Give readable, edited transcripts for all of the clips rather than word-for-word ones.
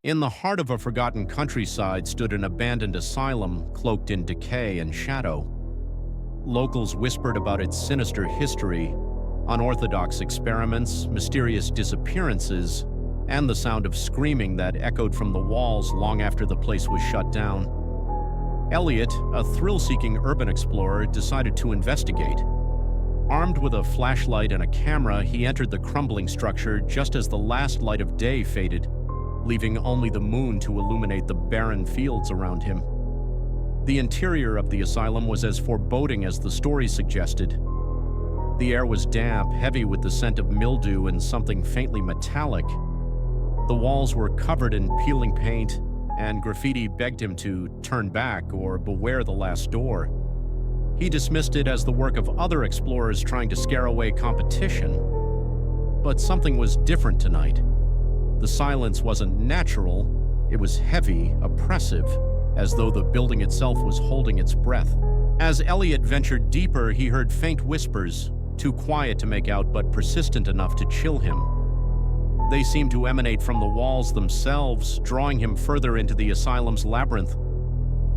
In the heart of a forgotten countryside stood an abandoned asylum cloaked in decay and shadow. Locals whispered about its sinister history, unorthodox experiments, mysterious disappearances, and the sound of screaming that echoed from the walls long after the place was shut down. Elliot, a thrill-seeking urban explorer, decided to investigate. Armed with a flashlight and a camera, he entered the crumbling structure just as the last light of day faded, leaving only the moon to illuminate the barren fields around him. The interior of the asylum was as foreboding as the story suggested. The air was damp, heavy with the scent of mildew and something faintly metallic. The walls were covered in peeling paint, and graffiti begged him to turn back or beware the last door. He dismissed it as the work of other explorers trying to scare away competition. But something was different tonight. The silence wasn't natural, it was heavy, oppressive, as though the building itself was holding its breath. As Elliot ventured deeper, he heard faint whispers, too quiet to make out but persistent enough to chill him. They seemed to emanate from the walls themselves, drawing him further into the asylum's labyrinth.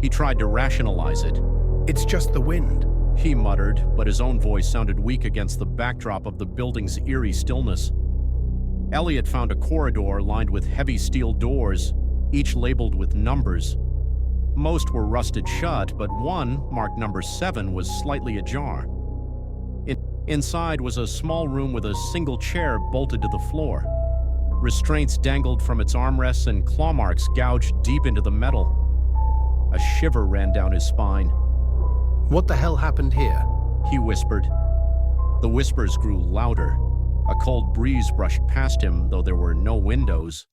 He tried to rationalize it. It's just the wind, he muttered, but his own voice sounded weak against the backdrop of the building's eerie stillness. Elliot found a corridor lined with heavy steel doors, each labeled with numbers. Most were rusted shut, but one, marked number 7, was slightly ajar. Inside was a small room with a single chair bolted to the floor. Restraints dangled from its armrests and claw marks gouged deep into the metal. A shiver ran down his spine. What the hell happened here? He whispered. The whispers grew louder. A cold breeze brushed past him, though there were no windows.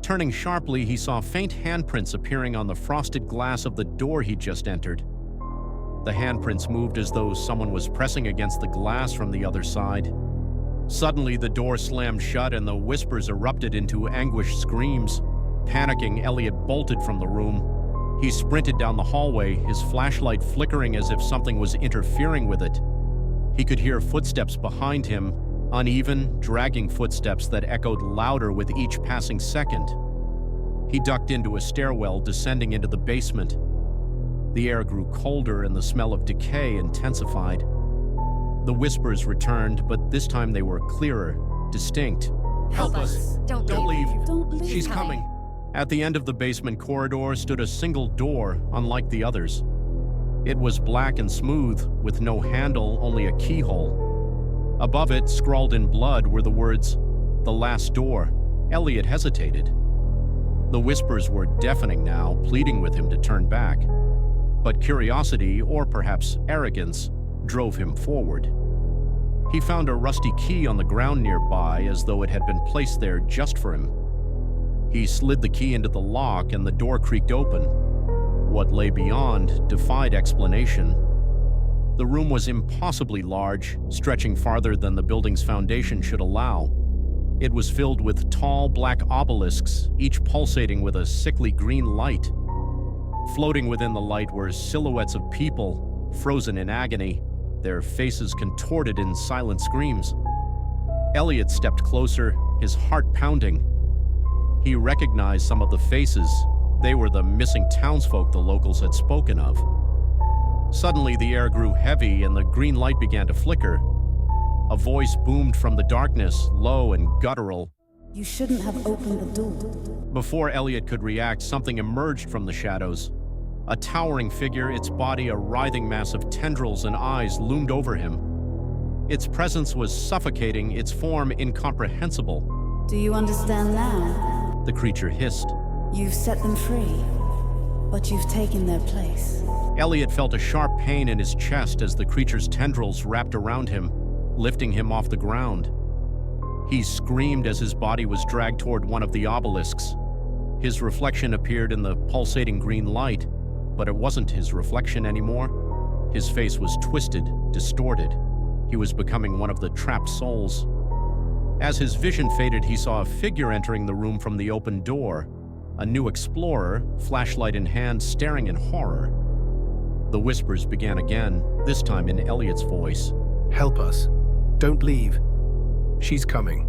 Turning sharply, he saw faint handprints appearing on the frosted glass of the door he'd just entered. The handprints moved as though someone was pressing against the glass from the other side. Suddenly, the door slammed shut and the whispers erupted into anguished screams. Panicking, Elliot bolted from the room. He sprinted down the hallway, his flashlight flickering as if something was interfering with it. He could hear footsteps behind him, uneven, dragging footsteps that echoed louder with each passing second. He ducked into a stairwell, descending into the basement. The air grew colder and the smell of decay intensified. The whispers returned, but this time they were clearer, distinct. Help us! Don't leave! Don't leave. She's coming! At the end of the basement corridor stood a single door, unlike the others. It was black and smooth, with no handle, only a keyhole. Above it, scrawled in blood, were the words, "The last door." Elliot hesitated. The whispers were deafening now, pleading with him to turn back. But curiosity, or perhaps arrogance, drove him forward. He found a rusty key on the ground nearby, as though it had been placed there just for him. He slid the key into the lock and the door creaked open. What lay beyond defied explanation. The room was impossibly large, stretching farther than the building's foundation should allow. It was filled with tall black obelisks, each pulsating with a sickly green light. Floating within the light were silhouettes of people, frozen in agony, their faces contorted in silent screams. Elliot stepped closer, his heart pounding. He recognized some of the faces. They were the missing townsfolk the locals had spoken of. Suddenly, the air grew heavy and the green light began to flicker. A voice boomed from the darkness, low and guttural. You shouldn't have opened the door. Before Elliot could react, something emerged from the shadows. A towering figure, its body a writhing mass of tendrils and eyes, loomed over him. Its presence was suffocating, its form incomprehensible. Do you understand now? The creature hissed. You've set them free, but you've taken their place. Elliot felt a sharp pain in his chest as the creature's tendrils wrapped around him, lifting him off the ground. He screamed as his body was dragged toward one of the obelisks. His reflection appeared in the pulsating green light, but it wasn't his reflection anymore. His face was twisted, distorted. He was becoming one of the trapped souls. As his vision faded, he saw a figure entering the room from the open door, a new explorer, flashlight in hand, staring in horror. The whispers began again, this time in Elliot's voice. Help us. Don't leave. She's coming.